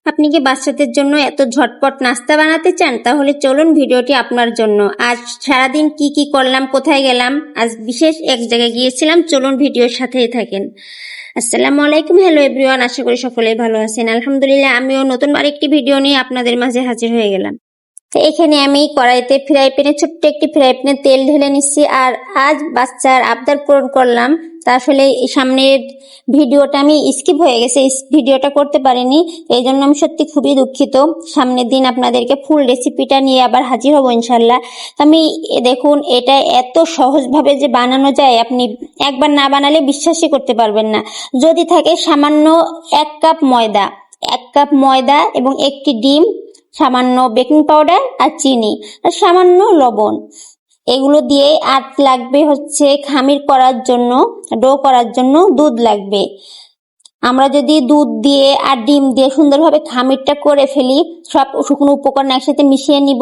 আপনি কি বাচ্চাদের জন্য এত ঝটপট নাস্তা বানাতে চান? তাহলে চলুন ভিডিওটি আপনার জন্য। আজ সারাদিন কি কি করলাম, কোথায় গেলাম, আজ বিশেষ এক জায়গায় গিয়েছিলাম। চলুন ভিডিওর সাথেই থাকেন। আসসালামু আলাইকুম, হ্যালো এভরিওয়ান, আশা করি সকলেই ভালো আছেন। আলহামদুলিল্লাহ, আমিও নতুন আরেকটি ভিডিও নিয়ে আপনাদের মাঝে হাজির হয়ে গেলাম। তো এখানে আমি কড়াইতে ছোট্ট একটি ফ্রাই প্যানে তেল ঢেলে নিচ্ছি। আর আজ বাচ্চার আবদার পূরণ করলাম। তা আসলে সামনের ভিডিওটা আমি স্কিপ হয়ে গেছে, ভিডিওটা করতে পারিনি। এই জন্য আমি সত্যি খুবই দুঃখিত। সামনের দিন আপনাদেরকে ফুল রেসিপিটা নিয়ে আবার হাজির হব ইনশাল্লাহ। আমি দেখুন, এটা এত সহজভাবে যে বানানো যায়, আপনি একবার না বানালে বিশ্বাসই করতে পারবেন না। যদি থাকে সামান্য 1 কাপ ময়দা এবং একটি ডিম, সামান্য বেকিং পাউডার আর চিনি আর সামান্য লবণ, এগুলো দিয়ে আর লাগবে হচ্ছে খামির করার জন্য, ডো করার জন্য দুধ লাগবে। আমরা যদি দুধ দিয়ে আর ডিম দিয়ে সুন্দরভাবে খামিরটা করে ফেলি, সব শুকনো উপকরণ একসাথে মিশিয়ে নিব,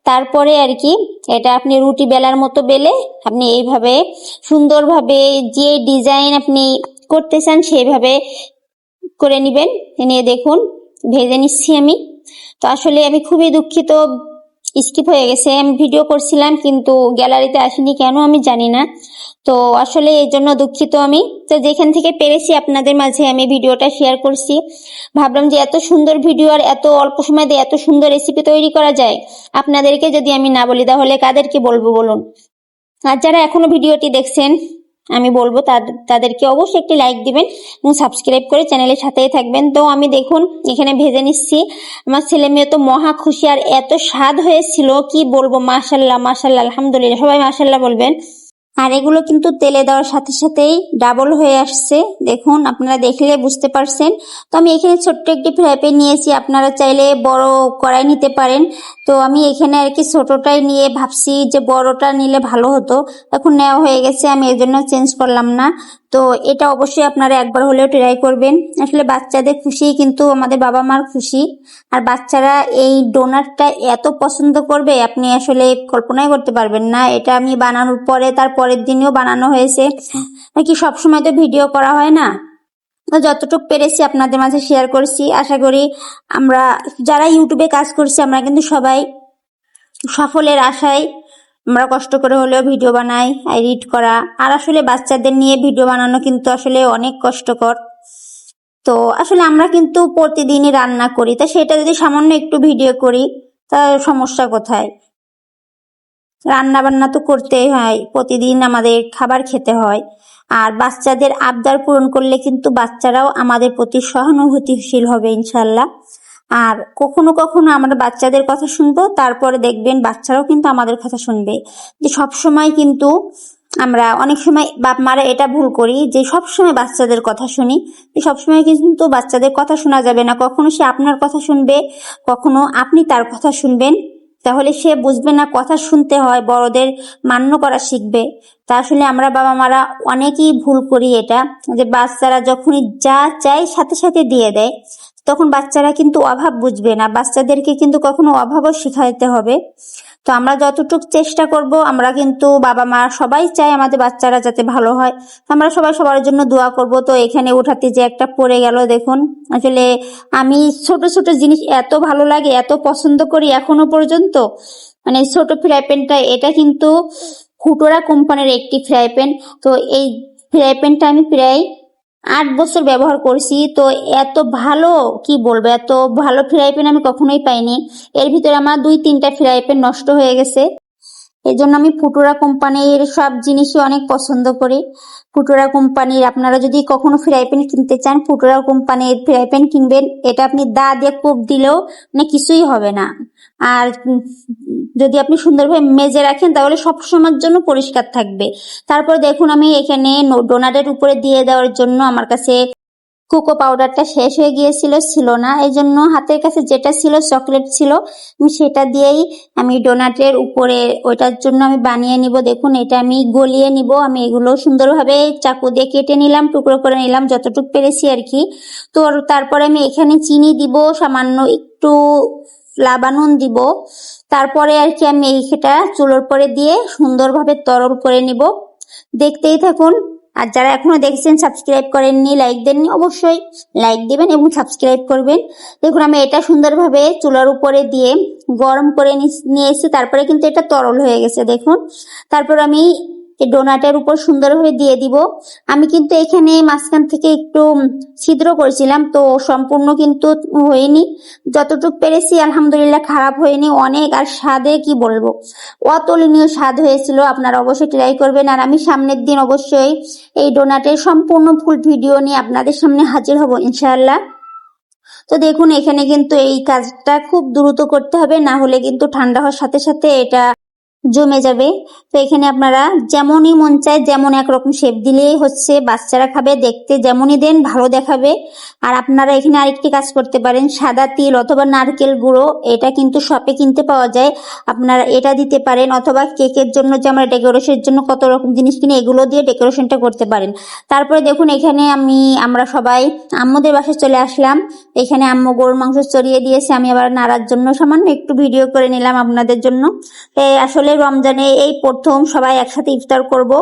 তারপরে আর কি এটা আপনি রুটি বেলার মতো বেলে আপনি এইভাবে সুন্দরভাবে যে ডিজাইন আপনি করতে চান সেইভাবে করে নিবেন। নিয়ে দেখুন ভেজে নিচ্ছি আমি। তো আসলে আমি খুবই দুঃখিত, স্কিপ হয়ে গেছে। আমি ভিডিও করছিলাম কিন্তু গ্যালারিতে আসিনি, কেন আমি জানি না। তো আসলে এই জন্য দুঃখিত আমি। তো যেখান থেকে পেরেছি আপনাদের মাঝে আমি ভিডিওটা শেয়ার করছি। ভাবলাম যে এত সুন্দর ভিডিও আর এত অল্প সময় দিয়ে এত সুন্দর রেসিপি তৈরি করা যায়, আপনাদেরকে যদি আমি না বলি তাহলে কাদেরকে বলবো বলুন। আর যারা এখনো ভিডিওটি দেখছেন, আমি বলবো তাদেরকে অবশ্যই একটি লাইক দিবেন এবং সাবস্ক্রাইব করে চ্যানেলের সাথেই থাকবেন। তো আমি দেখুন এখানে ভেজে নিচ্ছি। আমার ছেলে মেয়ে তো মহা খুশি, আর এত স্বাদ হয়েছিল কি বলবো। মাশাল্লাহ মাশাল্লাহ, আলহামদুলিল্লাহ, সবাই মাশাল্লাহ বলবেন। আর এগুলো কিন্তু তেলে দেওয়ার সাথে সাথেই ডাবল হয়ে আসছে, দেখুন আপনারা দেখলে বুঝতে পারছেন। তো আমি এখানে ছোট্ট একটি ফ্রাই প্যান নিয়েছি, আপনারা চাইলে বড় কড়াই নিতে পারেন। তো আমি এখানে আর কি ছোটটাই নিয়ে ভাবছি যে বড়টা নিলে ভালো হতো, এখন নেওয়া হয়ে গেছে, আমি এর জন্য চেঞ্জ করলাম না। তো এটা অবশ্যই আপনারা একবার হলেও ট্রাই করবেন। আসলে বাচ্চাদের খুশি কিন্তু আমাদের বাবা মার খুশি। আর বাচ্চারা এই ডোনাটটা এত পছন্দ করবে আপনি আসলে কল্পনাই করতে পারবেন না। এটা আমি বানানোর পরে তার পরের দিনেও বানানো হয়েছে, নাকি সবসময় তো ভিডিও করা হয় না। যতটুকু পেরেছি আপনাদের মাঝে শেয়ার করছি। আশা করি আমরা যারা ইউটিউবে কাজ করছি আমরা কিন্তু সবাই সফলের আশায় আমরা কষ্ট করে হলেও ভিডিও বানাই, এডিট করা। আর আসলে বাচ্চাদের নিয়ে ভিডিও বানানো কিন্তু আসলে অনেক কষ্টকর। তো আসলে আমরা কিন্তু প্রতিদিনই রান্না করি, তা সেটা যদি সামান্য একটু ভিডিও করি তা সমস্যা কোথায়? রান্না বান্না তো করতেই হয়, প্রতিদিন আমাদের খাবার খেতে হয়। আর বাচ্চাদের আবদার পূরণ করলে কিন্তু বাচ্চারাও আমাদের প্রতি সহানুভূতিশীল হবে ইনশাল্লাহ। আর কখনো কখনো আমরা বাচ্চাদের কথা শুনবো, তারপরে দেখবেন বাচ্চারাও কিন্তু আমাদের কথা শুনবে। যে সব সময় কিন্তু আমরা অনেক সময় বাপ মারা এটা ভুল করি যে সব সময় বাচ্চাদের কথা শুনি। সবসময় কিন্তু বাচ্চাদের কথা শোনা যাবে না। কখনো সে আপনার কথা শুনবে, কখনো আপনি তার কথা শুনবেন। তাহলে সে বুঝবে না কথা শুনতে হয়, বড়দের মান্য করা শিখবে। তা আসলে আমরা বাবা মারা অনেকেই ভুল করি এটা, যে বাচ্চারা যখনই যা চাই সাথে সাথে দিয়ে দেয়, তখন বাচ্চারা কিন্তু অভাব বুঝবে না। বাচ্চাদেরকে কিন্তু কখনো অভাবও শিখাইতে হবে। তো আমরা যতটুকু চেষ্টা করব, আমরা কিন্তু বাবা মা সবাই চাই আমাদের বাচ্চারা যাতে ভালো হয়। আমরা সবাই সবার জন্য দোয়া করব। তো এখানে উঠাতে যে একটা পড়ে গেল দেখুন। আসলে আমি ছোট ছোট জিনিস এত ভালো লাগে, এত পছন্দ করি এখনো পর্যন্ত। মানে ছোট ফ্রাই প্যানটা, এটা কিন্তু ফুটোরা কোম্পানির একটি ফ্রাই প্যান। তো এই ফ্রাই প্যানটা আমি প্রায় 8 বছর ব্যবহার করছি। তো এত ভালো কি বলবো, এত ভালো ফ্রাই প্যান আমি কখনোই পাইনি। এর ভিতরে আমার 2-3টা ফ্রাই প্যান নষ্ট হয়ে গেছে। এই জন্য আমি ফুটোরা কোম্পানির সব জিনিসই অনেক পছন্দ করি। ফুটোরা কোম্পানির আপনারা যদি কখনো ফ্রাই প্যান কিনতে চান, ফুটোরা কোম্পানির ফ্রাই প্যান কিনবেন। এটা আপনি দা দিয়ে কোপ দিলেও মানে কিছুই হবে না। আর যদি আপনি সুন্দরভাবে মেজে রাখেন তাহলে সবসময়ের জন্য পরিষ্কার থাকবে। তারপর দেখুন আমি এখানে ডোনাটের উপরে দিয়ে দেওয়ার জন্য আমার কাছে কোকো পাউডারটা শেষ হয়ে ছিল না, এই জন্য হাতের কাছে যেটা ছিল চকলেট ছিল, আমি সেটা দিয়েই আমি ডোনাটের উপরে ওইটার জন্য আমি বানিয়ে নিব। দেখুন এটা আমি গলিয়ে নিব। আমি এগুলো সুন্দরভাবে চাকু দিয়ে কেটে নিলাম, টুকরো করে নিলাম যতটুকু পেরেছি আর কি। তো তারপরে আমি এখানে চিনি দিব, সামান্য একটু লাবানুন দিব। তারপরে আর কি আমি এইটা চুলোর পরে দিয়ে সুন্দরভাবে তরল করে নিব। দেখতেই থাকুন। আর যারা এখনো দেখছেন সাবস্ক্রাইব করেননি, লাইক দেননি, অবশ্যই লাইক দিবেন এবং সাবস্ক্রাইব করবেন। দেখুন আমি এটা সুন্দরভাবে চুলার উপরে দিয়ে গরম করে নিয়ে এসেছি, তারপরে কিন্তু এটা তরল হয়ে গেছে দেখুন। তারপর আমি এই ডোনাটের উপর সুন্দরভাবে দিয়ে দিব। আমি কিন্তু এখানে মাঝখান থেকে একটু ছিদ্র করেছিলাম, তো সম্পূর্ণ কিন্তু হয়নি, যতটুকু পেরেছি আলহামদুলিল্লাহ খারাপ হয়নি অনেক। আর স্বাদে কি বলবো, অতুলনীয় স্বাদ হয়েছিল। আপনারা অবশ্যই ট্রাই করবেন। আর আমি সামনের দিন অবশ্যই এই ডোনাটের সম্পূর্ণ ফুল ভিডিও নিয়ে আপনাদের সামনে হাজির হব ইনশাআল্লাহ। তো দেখুন এখানে কিন্তু এই কাজটা খুব দ্রুত করতে হবে, না হলে কিন্তু ঠান্ডা হওয়ার সাথে সাথে এটা জমে যাবে। তো এখানে আপনারা যেমনই মন চায় যেমন একরকম শেপ দিলেই হচ্ছে, বাচ্চারা খাবে, দেখতে যেমনই দেন ভালো দেখাবে। আর আপনারা এখানে আরেকটি কাজ করতে পারেন, সাদা তিল অথবা নারকেল গুঁড়ো, এটা কিন্তু শপে কিনতে পাওয়া যায়, আপনারা এটা দিতে পারেন। অথবা কেকের জন্য যে আমরা ডেকোরেশনের জন্য কত রকম জিনিস কিনি, এগুলো দিয়ে ডেকোরেশনটা করতে পারেন। তারপরে দেখুন এখানে আমরা সবাই আম্মুদের বাসায় চলে আসলাম। এখানে আম্মু গরুর মাংস চড়িয়ে দিয়েছে, আমি আবার নাড়ার জন্য সামান্য একটু ভিডিও করে নিলাম আপনাদের জন্য। আসলে রমজানে এই প্রথম সবাই একসাথে ইফতার করব।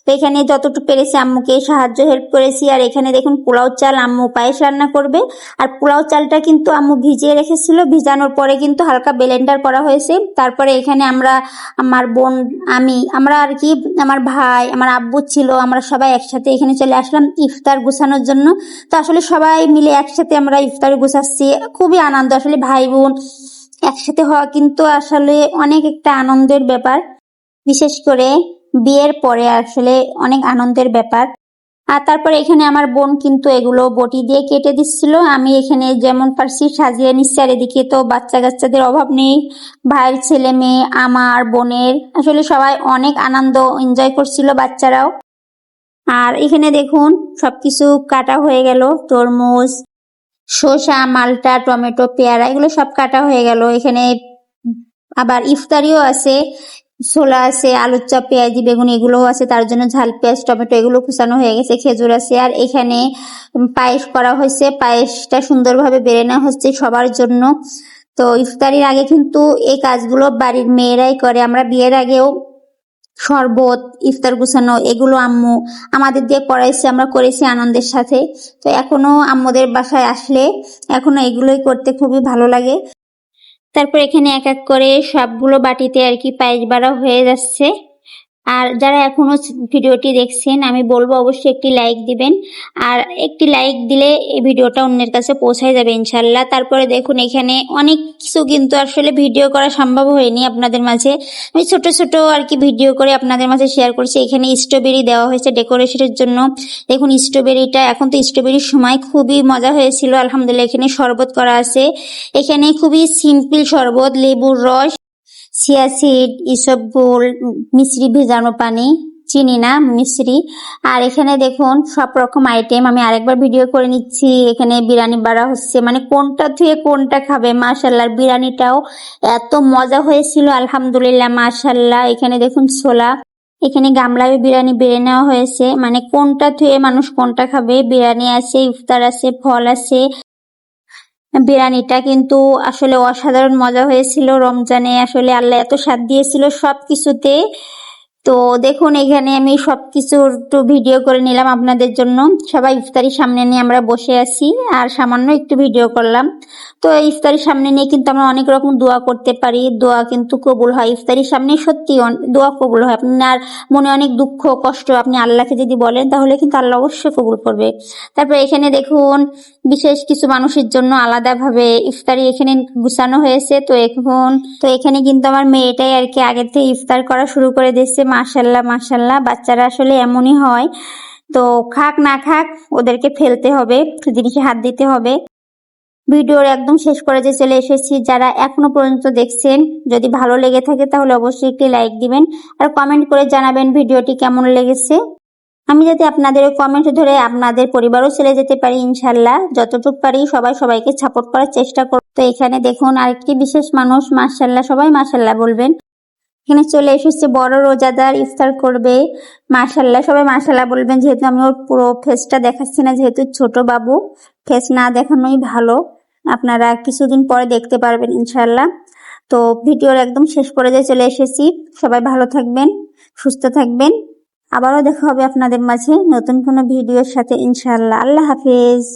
তো এখানে যতটুকু পেরেছি আম্মুকে সাহায্য হেল্প করেছি। আর এখানে দেখুন পোলাও চাল, আম্মু পায়েস রান্না করবে। আর পোলাও চালটা কিন্তু আম্মু ভিজিয়ে রেখেছিল, ভিজানোর পরে কিন্তু হালকা ব্লেন্ডার করা হয়েছে। তারপরে এখানে আমার বোন, আমরা আর কি, আমার ভাই, আমার আব্বু ছিল, আমরা সবাই একসাথে এখানে চলে আসলাম ইফতার গুছানোর জন্য। তো আসলে সবাই মিলে একসাথে আমরা ইফতার গুছাচ্ছি, খুবই আনন্দ। আসলে ভাই বোন একসাথে হওয়া কিন্তু আসলে অনেক একটা আনন্দের ব্যাপার, বিশেষ করে বিয়ের পরে আসলে অনেক আনন্দের ব্যাপার। আর তারপরে এখানে আমার বোন কিন্তু এগুলো বটি দিয়ে কেটে দিচ্ছিল, আমি এখানে যেমন পারছি সাজিয়ে নিচ্ছি। আর এদিকে তো বাচ্চা কাচ্চাদের অভাব নেই, ভাইয়ের ছেলে মেয়ে, আমার বোনের, আসলে সবাই অনেক আনন্দ এনজয় করছিল, বাচ্চারাও। আর এখানে দেখুন সবকিছু কাটা হয়ে গেল, তরমুজ, শসা, মালটা, টমেটো, পেয়ারা, এগুলো সব কাটা হয়ে গেল। এখানে আবার ইফতারিও আছে, ছোলা আছে, আলুর চপ, পেঁয়াজি, বেগুন এগুলোও আছে, তার জন্য ঝাল, পেঁয়াজ, টমেটো এগুলো কুচানো হয়ে গেছে, খেজুর আছে। আর এখানে পায়েস করা হয়েছে, পায়েসটা সুন্দরভাবে বেড়ে নেওয়া হচ্ছে সবার জন্য। তো ইফতারির আগে কিন্তু এই কাজগুলো বাড়ির মেয়েরাই করে, আমরা বিয়ের আগেও শরবত, ইফতার গুছানো এগুলো আম্মু আমাদের দিয়ে করাইছে, আমরা করেছি আনন্দের সাথে। তো এখনো আম্মুদের বাসায় আসলে এখনো এগুলোই করতে খুবই ভালো লাগে। তারপর এখানে এক এক করে সবগুলো বাটিতে আর কি পায়েস বাড়া হয়ে যাচ্ছে। আর যারা এখনো ভিডিওটি দেখছেন আমি বলবো অবশ্যই একটি লাইক দিবেন, আর একটি লাইক দিলে এই ভিডিওটা অন্যের কাছে পৌঁছায় যাবে ইনশাল্লাহ। তারপরে দেখুন এখানে অনেক কিছু কিন্তু আসলে ভিডিও করা সম্ভব হয়নি আপনাদের মাঝে, আমি ছোট ছোট আর কি ভিডিও করে আপনাদের মাঝে শেয়ার করছি। এখানে স্ট্রবেরি দেওয়া হয়েছে ডেকোরেশনের জন্য, দেখুন স্ট্রবেরিটা, এখন তো স্ট্রবেরির সময়, খুবই মজা হয়েছিল আলহামদুলিল্লাহ। এখানে শরবত করা আছে, এখানে খুবই সিম্পল শরবত, লেবুর রস, চিয়া সিড, ইসবগুল, মিশ্রি ভেজানো পানি, চিনি না মিশ্রি। আর এখানে দেখুন সব রকম আইটেম, আমি আরেকবার ভিডিও করে নিচ্ছি। এখানে বিরিয়ানি বাড়া হচ্ছে, মানে কোনটা থেকে কোনটা খাবে, মাশাল্লাহ। বিরিয়ানিটাও এত মজা হয়েছিল আলহামদুলিল্লাহ, মাশাল্লাহ। এখানে দেখুন ছোলা, এখানে গামলায় বিরিয়ানি বেড়ে নেওয়া হয়েছে, মানে কোনটা থেকে মানুষ কোনটা খাবে। বিরিয়ানি আছে, ইফতার আছে, ফল আছে। বিরিয়ানিটা কিন্তু আসলে অসাধারণ মজা হয়েছিল রমজানে, আসলে আল্লাহ এত স্বাদ দিয়েছিল সবকিছুতে। তো দেখুন এখানে আমি সবকিছু একটু ভিডিও করে নিলাম আপনাদের জন্য। সবাই ইফতারি সামনে নিয়ে আমরা বসে আছি, আর সামান্য একটু ভিডিও করলাম। তো ইফতারির সামনে নিয়ে কিন্তু আমরা অনেক রকম দোয়া করতে পারি, দোয়া কিন্তু কবুল হয় ইফতারির সামনে, সত্যি দোয়া কবুল হয়। আপনার মনে অনেক দুঃখ কষ্ট আপনি আল্লাহকে যদি বলেন তাহলে কিন্তু আল্লাহ অবশ্যই কবুল করবে। তারপর এখানে দেখুন বিশেষ কিছু মানুষের জন্য আলাদাভাবে ইফতারি এখানে গুছানো হয়েছে। তো এখানে কিন্তু আমার মেয়েটাই আর কি আগে থেকে ইফতার করা শুরু করে দিয়েছে, মাশাল্লাহ মাশাল্লাহ। বাচ্চারা আসলে এমনই হয়, তো খাক না খাক ওদেরকে ফেলতে হবে, জিনিসে হাত দিতে হবে। ভিডিওর একদম শেষ করে যে চলে এসেছি, যারা এখনো পর্যন্ত দেখছেন, যদি ভালো লেগে থাকে তাহলে অবশ্যই একটি লাইক দিবেন, আর কমেন্ট করে জানাবেন ভিডিওটি কেমন লেগেছে। আমি যাতে আপনাদের কমেন্ট ধরে আপনাদের পরিবারও চলে যেতে পারি ইনশাল্লাহ, যতটুকু পারি সবাইকে সাপোর্ট করার চেষ্টা করব। তো এখানে দেখুন আরেকটি বিশেষ মানুষ, মাশাল্লাহ, সবাই মাশাল্লাহ বলবেন। এখানে চলে এসেছে বড় রোজাদার, ইফতার করবে, মাশাল্লাহ, সবাই মাশাল্লাহ বলবেন। যেহেতু আমি ওর পুরো ফেসটা দেখাচ্ছি না, যেহেতু ছোট বাবু, ফেস না দেখানোই ভালো, আপনারা কিছুদিন পরে দেখতে পারবেন ইনশাল্লাহ। তো ভিডিওর একদম শেষ পর্যায়ে চলে এসেছি, সবাই ভালো থাকবেন, সুস্থ থাকবেন, আবারও দেখা হবে আপনাদের মাঝে নতুন কোনো ভিডিওর সাথে ইনশাআল্লাহ। আল্লাহ হাফেজ।